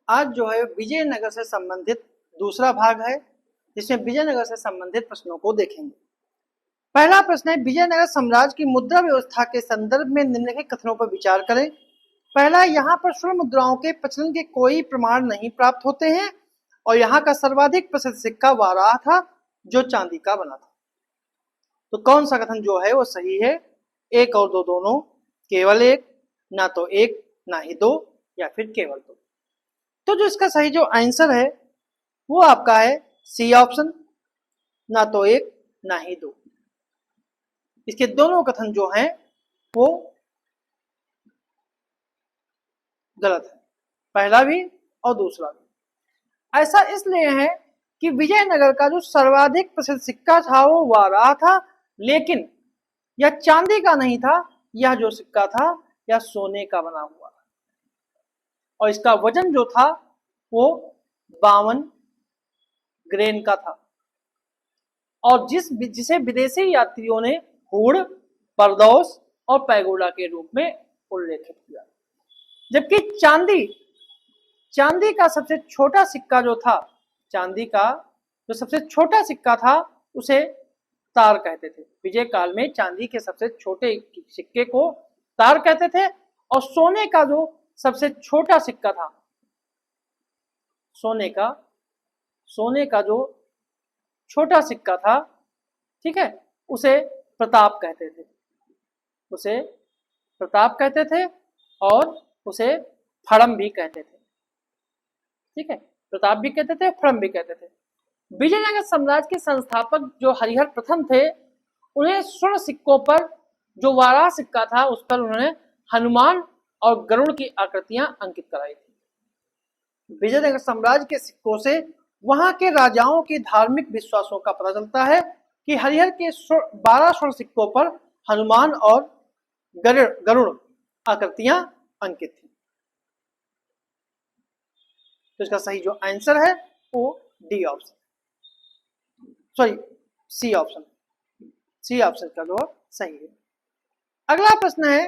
आज जो है विजयनगर से संबंधित दूसरा भाग है, जिसमें विजयनगर से संबंधित प्रश्नों को देखेंगे। पहला प्रश्न है, विजयनगर साम्राज्य की मुद्रा व्यवस्था के संदर्भ में निम्नलिखित कथनों पर विचार करें। पहला, यहाँ पर स्वर्ण मुद्राओं के प्रचलन के कोई प्रमाण नहीं प्राप्त होते हैं और यहाँ का सर्वाधिक प्रसिद्ध सिक्का वाराह था जो चांदी का बना था। तो कौन सा कथन जो है वो सही है? एक और दो दोनों, केवल एक, ना तो एक ना ही दो, या फिर केवल दो। तो जो इसका सही जो आंसर है वो आपका है सी ऑप्शन, ना तो एक ना ही दो। इसके दोनों कथन जो हैं वो गलत है, पहला भी और दूसरा भी। ऐसा इसलिए है कि विजयनगर का जो सर्वाधिक प्रसिद्ध सिक्का था वो वाराह था, लेकिन यह चांदी का नहीं था। यह जो सिक्का था यह सोने का बना हुआ था और इसका वजन जो था वो 52 ग्रेन का था और जिसे विदेशी यात्रियों ने हुड़, परदौस और पैगोडा के रूप में उल्लेखित किया। जबकि चांदी का सबसे छोटा सिक्का जो था, चांदी का जो सबसे छोटा सिक्का था उसे तार कहते थे। विजय काल में चांदी के सबसे छोटे सिक्के को तार कहते थे और सोने का जो सबसे छोटा सिक्का था, सोने का जो छोटा सिक्का था, ठीक है, उसे प्रताप कहते थे, उसे प्रताप कहते थे और उसे फड़म भी कहते थे। ठीक है, प्रताप भी कहते थे, फड़म भी कहते थे। विजयनगर साम्राज्य के संस्थापक जो हरिहर प्रथम थे, उन्हें स्वर्ण सिक्कों पर जो वाराह सिक्का था उस पर उन्होंने हनुमान और गरुड़ की आकृतियां अंकित कराई थी। विजयनगर साम्राज्य के सिक्कों से वहां के राजाओं की धार्मिक विश्वासों का पता चलता है कि हरिहर के 12 स्वर्ण सिक्कों पर हनुमान और गरुड़ आकृतियां अंकित थी। तो इसका सही जो आंसर है वो D option, sorry C option, C option का जो सही है। अगला प्रश्न है,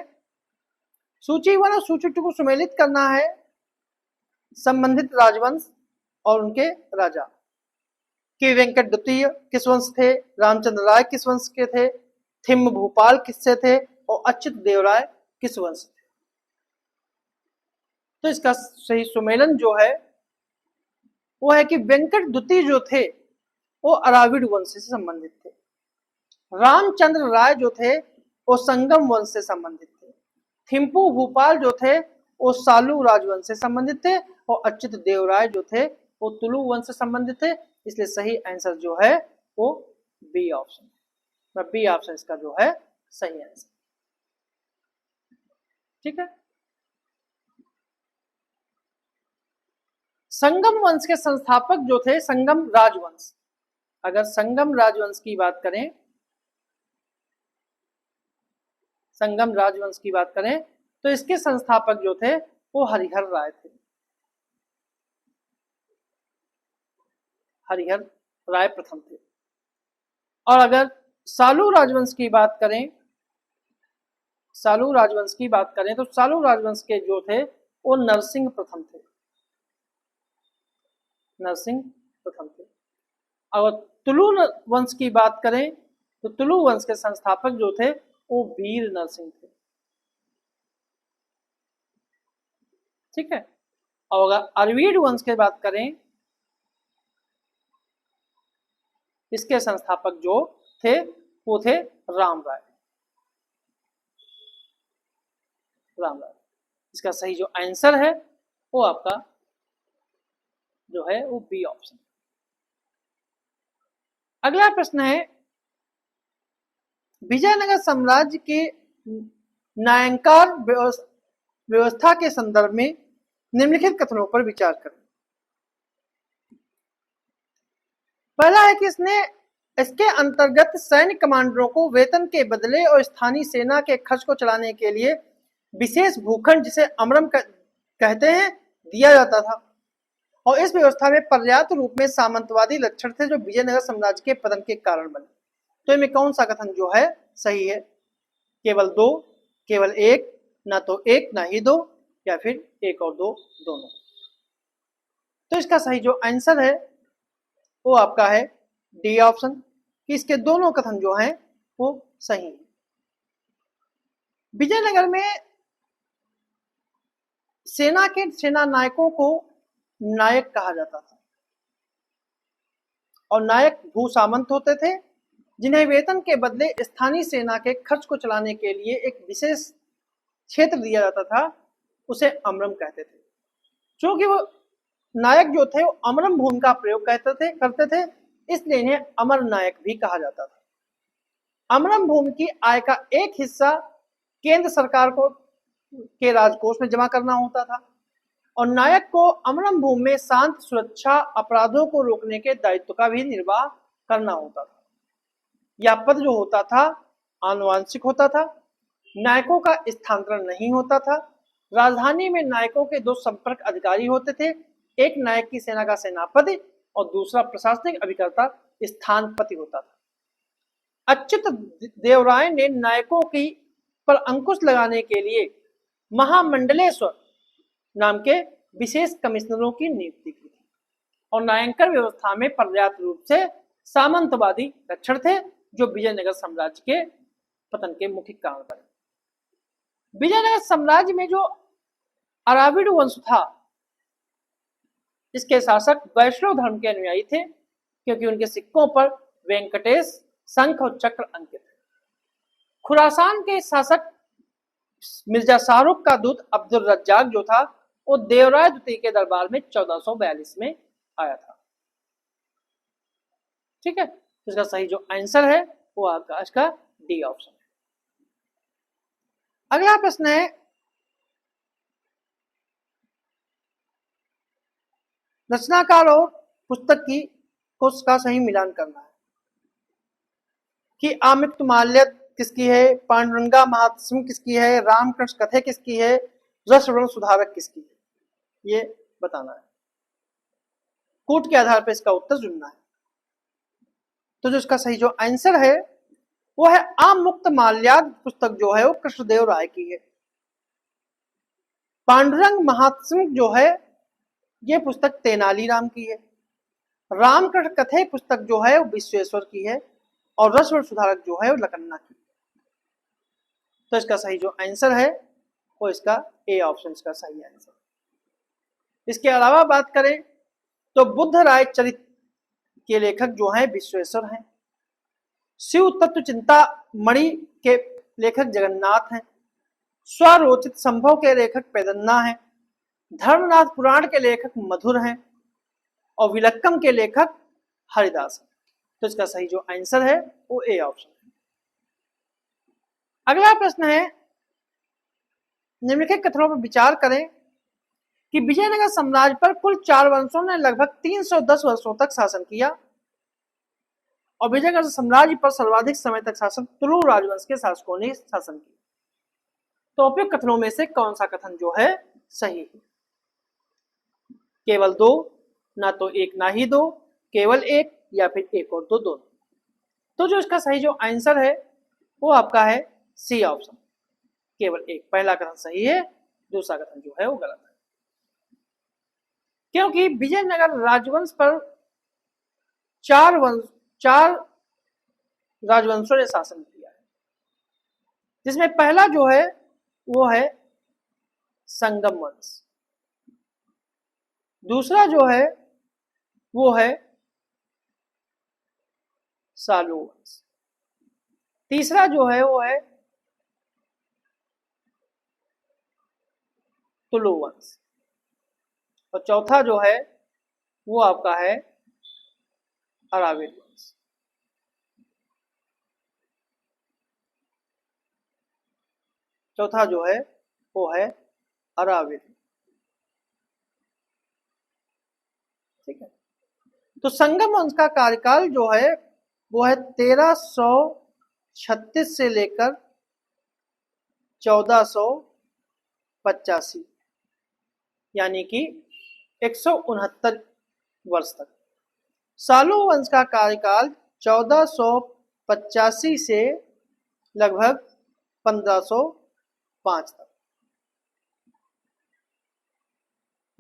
सूची 1 और सूची 2 को सुमेलित करना है। संबंधित राजवंश और उनके राजा। के वेंकट द्वितीय किस वंश थे? रामचंद्र राय किस वंश के थे? थिम्म भूपाल किससे थे? और अच्युत देव राय किस वंश थे? तो इसका सही सुमेलन जो है वो है कि वेंकट द्वितीय जो थे वो अराविड वंश से संबंधित थे। रामचंद्र राय जो थे वो संगम वंश से संबंधित थे। थिम्पू भूपाल जो थे वो सालू राजवंश से संबंधित थे और अच्युत देव राय जो थे वो तुलु वंश से संबंधित थे। इसलिए सही आंसर जो है वो बी ऑप्शन, बी ऑप्शन इसका जो है सही आंसर। ठीक है, संगम वंश के संस्थापक जो थे संगम राजवंश, अगर संगम राजवंश की बात करें, संगम राजवंश की बात करें तो इसके संस्थापक जो थे वो हरिहर राय थे। हरिहर राय प्रथम थे। और अगर सालू राजवंश की बात करें, सालू राजवंश की बात करें तो सालू राजवंश के जो थे वो नरसिंह प्रथम थे, नरसिंह प्रथम थे। अगर तुलु वंश की बात करें तो तुलु वंश के संस्थापक जो थे वो वीर नरसिंह थे। ठीक है, और अगर अरवीड वंश की बात करें, इसके संस्थापक जो थे वो थे राम राय, राम राय। इसका सही जो आंसर है वो आपका जो है वो बी ऑप्शन। अगला प्रश्न है, विजयनगर साम्राज्य के न्यायाधिकार व्यवस्था के संदर्भ में निम्नलिखित कथनों पर विचार करें। पहला है कि इसके अंतर्गत सैन्य कमांडरों को वेतन के बदले और स्थानीय सेना के खर्च को चलाने के लिए विशेष भूखंड, जिसे अमरम कहते हैं, दिया जाता था और इस व्यवस्था में पर्याप्त रूप में सामंतवादी लक्षण थे जो विजयनगर साम्राज्य के पतन के कारण बने। तो इनमें कौन सा कथन जो है सही है? केवल दो, केवल एक, ना तो एक ना ही दो, या फिर एक और दो दोनों। तो इसका सही जो आंसर है वो आपका है डी ऑप्शन, कि इसके दोनों कथन जो हैं वो सही है। विजयनगर में सेना के सेना नायकों को नायक कहा जाता था, और नायक भू सामंत होते थे जिन्हें वेतन के बदले स्थानीय सेना के खर्च को चलाने के लिए एक विशेष क्षेत्र दिया जाता था, उसे अमरम कहते थे। क्योंकि वो नायक जो थे वो अमरम भूमि का प्रयोग करते थे, इसलिए इन्हें अमर नायक भी कहा जाता था। अमरम भूमि की आय का एक हिस्सा केंद्र सरकार को के राजकोष में जमा करना होता था, और नायक को अमरम भूमि में शांति सुरक्षा अपराधों को रोकने के दायित्व का भी निर्वाह करना होता था। यह पद जो होता था आनुवांशिक होता था, नायकों का स्थानांतरण नहीं होता था। राजधानी में नायकों के दो संपर्क अधिकारी होते थे, एक नायक की सेना का सेनापति और दूसरा प्रशासनिक अभिकर्ता स्थानपति होता था। अच्युत देव राय ने नायकों की पर अंकुश लगाने के लिए महामंडलेश्वर नाम के विशेष कमिश्नरों की नियुक्ति की थी, और नायंकर व्यवस्था में पर्याप्त रूप से सामंतवादी लक्षण थे जो विजयनगर साम्राज्य के पतन के मुख्य कारण बने। विजयनगर साम्राज्य में जो अराविड वंश था, इसके शासक वैष्णव धर्म के अनुयायी थे, क्योंकि उनके सिक्कों पर वेंकटेश शंख और चक्र अंकित है। खुरासान के शासक मिर्जा शाहरुख का दूत अब्दुल रज्जाक जो था वो देवराय द्वितीय के दरबार में 1442 में आया था। ठीक है, तो इसका सही जो आंसर है वो आपका इसका डी ऑप्शन है। अगला प्रश्न है, रचनाकार और पुस्तक की को उसका सही मिलान करना है कि आमिक्तमाल्य किसकी है, पांडुरंगा महात्म्य किसकी है, रामकृष्ण कथे किसकी है, रसवर्ण सुधारक किसकी है, ये बताना है। कूट के आधार पर इसका उत्तर चुनना है। तो जो इसका सही जो आंसर है वो है आमुक्त माल्याद पुस्तक जो है वो कृष्णदेव राय की है। पांडुरंग महात्म्य जो है ये पुस्तक तेनालीराम की है। रामकृष्ण कथे पुस्तक जो है वो विश्वेश्वर की है, और रसवर्ण सुधारक जो है वो लकन्ना की। तो इसका सही जो आंसर है वो इसका ए ऑप्शन इसका सही आंसर। इसके अलावा बात करें तो बुद्ध राय चरित के लेखक जो हैं विश्वेश्वर हैं। शिव तत्व चिंता मणि के लेखक जगन्नाथ हैं। स्वरोचित संभव के लेखक पेदन्ना हैं। धर्मनाथ पुराण के लेखक मधुर हैं, और विलक्कम के लेखक हरिदास हैं। तो इसका सही जो आंसर है वो ए ऑप्शन है। अगला प्रश्न है, निम्नलिखित कथनों पर विचार करें कि विजयनगर साम्राज्य पर कुल 4 वंशों ने लगभग 310 वर्षों तक शासन किया, और विजयनगर साम्राज्य पर सर्वाधिक समय तक शासन तुलु राजवंश के शासकों ने शासन किया। तो उपयुक्त कथनों में से कौन सा कथन जो है सही है? केवल 2, ना तो 1 ना ही 2, केवल 1, या फिर 1 और 2 दोनों। तो जो इसका सही जो आंसर है वो आपका है सी ऑप्शन, केवल 1। पहला कथन सही है, दूसरा कथन जो है वो गलत है। क्योंकि विजयनगर राजवंश पर 4 राजवंशों ने शासन किया है, जिसमें पहला जो है वो है संगम वंश, दूसरा जो है वो है सालू वंश, तीसरा जो है वो है तुलु वंश, और चौथा जो है वो आपका है अराविड वंश। चौथा जो है वो है अराविड। ठीक है, तो संगम वंश का कार्यकाल जो है वो है 1336 से लेकर 1485, यानी कि 169 वर्ष तक। सालू वंश का कार्यकाल 1485 से लगभग 1505 तक।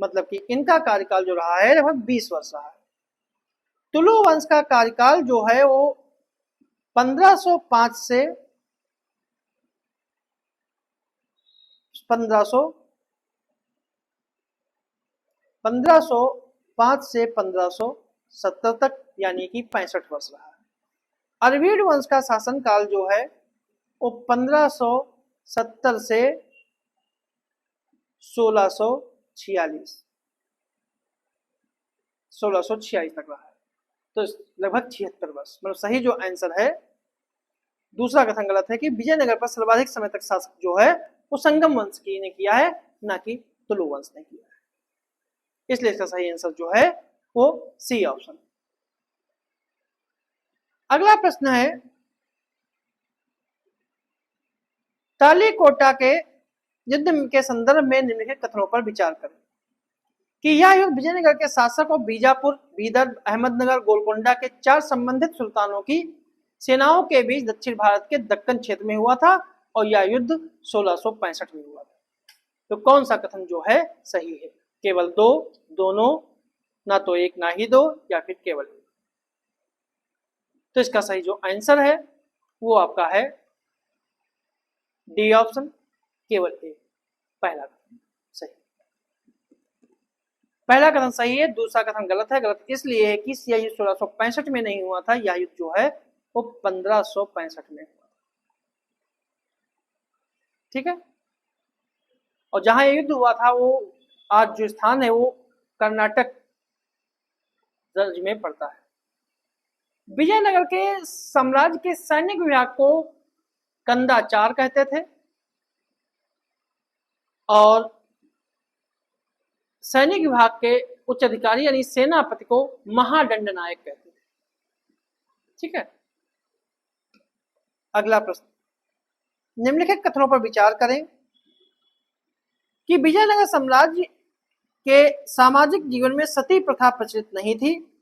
मतलब कि इनका कार्यकाल जो रहा है लगभग 20 वर्ष रहा है। तुलु वंश का कार्यकाल जो है वो 1505 से 1570 तक, यानी कि 65 वर्ष रहा है। अरवीड वंश का शासन काल जो है वो 1570 से 1646 तक रहा है, तो लगभग 76 वर्ष। मतलब सही जो आंसर है, दूसरा कथन गलत है कि विजयनगर पर सर्वाधिक समय तक शासक जो है वो संगम वंश की ने किया है, ना कि तुलु वंश ने किया है। इसलिए इसका सही आंसर जो है वो सी ऑप्शन। अगला प्रश्न है, तालीकोटा के युद्ध के संदर्भ में निम्नलिखित कथनों पर विचार करें कि यह युद्ध विजयनगर के शासक और बीजापुर, विदर्भ, अहमदनगर, गोलकोंडा के 4 संबंधित सुल्तानों की सेनाओं के बीच दक्षिण भारत के दक्कन क्षेत्र में हुआ था और यह युद्ध 1665 में हुआ था। तो कौन सा कथन जो है सही है? केवल दो, दोनों, ना तो एक ना ही दो, या फिर केवल एक। तो इसका सही जो आंसर है वो आपका है डी ऑप्शन, केवल एक, पहला कथन सही। पहला कथन सही है, दूसरा कथन गलत है। गलत इसलिए है कि यह युद्ध 1665 में नहीं हुआ था, यह युद्ध जो है वो 1565 में हुआ। ठीक है, और जहां यह युद्ध हुआ था वो आज जो स्थान है वो कर्नाटक राज्य में पड़ता है। विजयनगर के साम्राज्य के सैनिक विभाग को कंदाचार कहते थे और सैनिक विभाग के उच्च अधिकारी यानी सेनापति को महादंड नायक कहते थे। ठीक है, अगला प्रश्न, निम्नलिखित कथनों पर विचार करें कि विजयनगर साम्राज्य के सामाजिक जीवन में सती प्रथा प्रचलित नहीं थी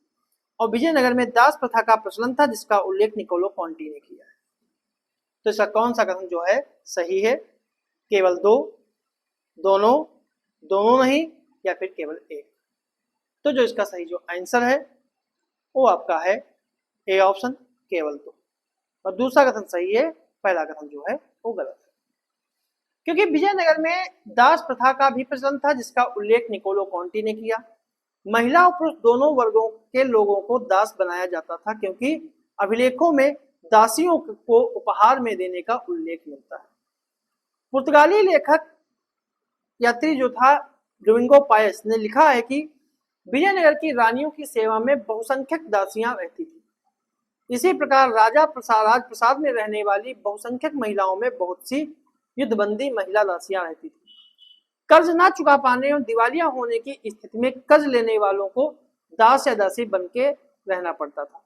और विजयनगर में दास प्रथा का प्रचलन था, जिसका उल्लेख निकोलो कॉन्टी ने किया है। तो इसका कौन सा कथन जो है सही है? केवल दो, दोनों, दोनों नहीं, या फिर केवल एक। तो जो इसका सही जो आंसर है वो आपका है ए ऑप्शन, केवल दो। और दूसरा कथन सही है, पहला कथन जो है वो गलत है, क्योंकि विजयनगर में दास प्रथा का भी प्रचलन था, जिसका उल्लेख निकोलो कॉन्टी ने किया। महिला और पुरुष दोनों वर्गों के लोगों को दास बनाया जाता था, क्योंकि अभिलेखों में दासियों को उपहार में देने का उल्लेख मिलता है। पुर्तगाली लेखक यात्री जो था डोमिंगो पायस ने लिखा है कि विजयनगर की रानियों की सेवा में बहुसंख्यक दासियां रहती थी। इसी प्रकार राज प्रसाद में रहने वाली बहुसंख्यक महिलाओं में बहुत सी युद्धबंदी महिला दासियां रहती थी। कर्ज ना चुका पाने और दिवालिया होने की स्थिति में कर्ज लेने वालों को दास या दासी बन के रहना पड़ता था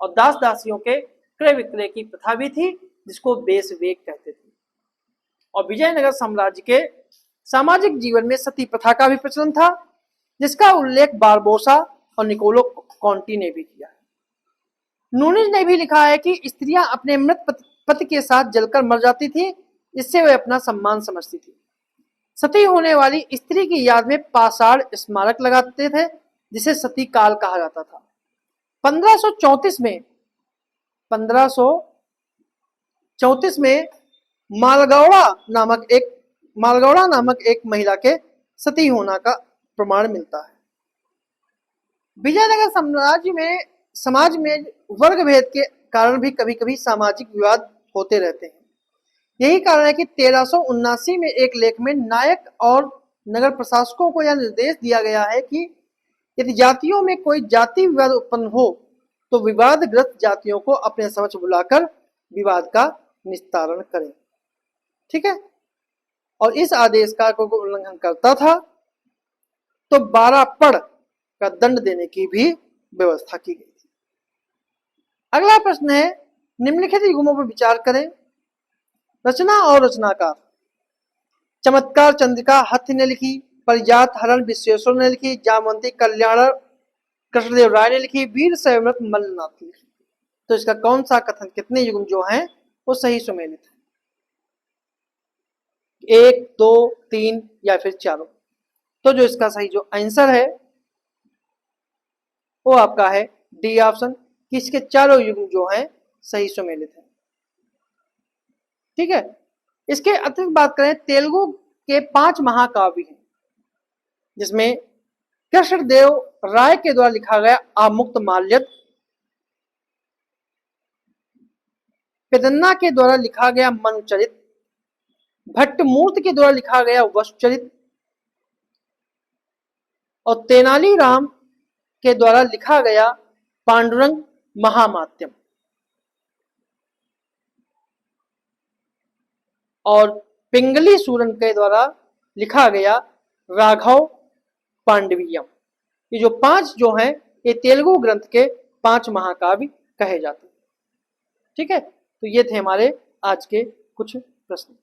और दास दासियों के क्रय विक्रय की प्रथा भी थी, जिसको बेस वेग कहते थे। और विजयनगर साम्राज्य के सामाजिक जीवन में सती प्रथा का भी प्रचलन था, जिसका उल्लेख बारबोसा और निकोलो कॉन्टी ने भी किया। नूनिज ने भी लिखा है कि स्त्रियां अपने मृत पति के साथ जलकर मर जाती थी, इससे वे अपना सम्मान समझती थी। सती होने वाली स्त्री की याद में पाषाण स्मारक लगाते थे, जिसे सती काल कहा जाता था। 1534 में मालगौड़ा नामक एक महिला के सती होना का प्रमाण मिलता है। विजयनगर साम्राज्य में समाज में वर्ग भेद के कारण भी कभी कभी सामाजिक विवाद होते रहते हैं। यही कारण है कि 1379 में एक लेख में नायक और नगर प्रशासकों को यह निर्देश दिया गया है कि यदि जातियों में कोई जाति विवाद उत्पन्न हो तो विवादग्रस्त जातियों को अपने समक्ष बुलाकर विवाद का निस्तारण करें। ठीक है, और इस आदेश का कोई उल्लंघन करता था तो 12 पड़ का दंड देने की भी व्यवस्था की गई थी। अगला प्रश्न है, निम्नलिखित युग्मों पर विचार करें। रचना और रचनाकार। चमत्कार चंद्रिका हथि ने लिखी, परिजात हरण विश्वेश्वर ने लिखी, जामवंती कल्याण कृष्णदेव राय ने लिखी, वीर शैवव्रत मल्लनाथ ने लिखी। तो इसका कौन सा कथन, कितने युग्म जो हैं वो सही सुमेलित है? 1, 2, 3 या फिर चारों? तो जो इसका सही जो आंसर है वो आपका है डी ऑप्शन, कि इसके चारों युग जो हैं सही सुमेलित है। ठीक है, इसके अतिरिक्त बात करें, तेलुगु के 5 महाकाव्य हैं, जिसमें कृष्णदेव राय के द्वारा लिखा गया आमुक्तमाल्यद, पेदन्ना के द्वारा लिखा गया मनुचरित, भट्टमूर्ति के द्वारा लिखा गया वसुचरित और तेनालीराम के द्वारा लिखा गया पांडुरंग महामात्यम। और पिंगली सूरन के द्वारा लिखा गया राघव पांडवियम। ये जो 5 जो हैं ये तेलुगु ग्रंथ के 5 महाकाव्य कहे जाते हैं। ठीक है, तो ये थे हमारे आज के कुछ प्रश्न।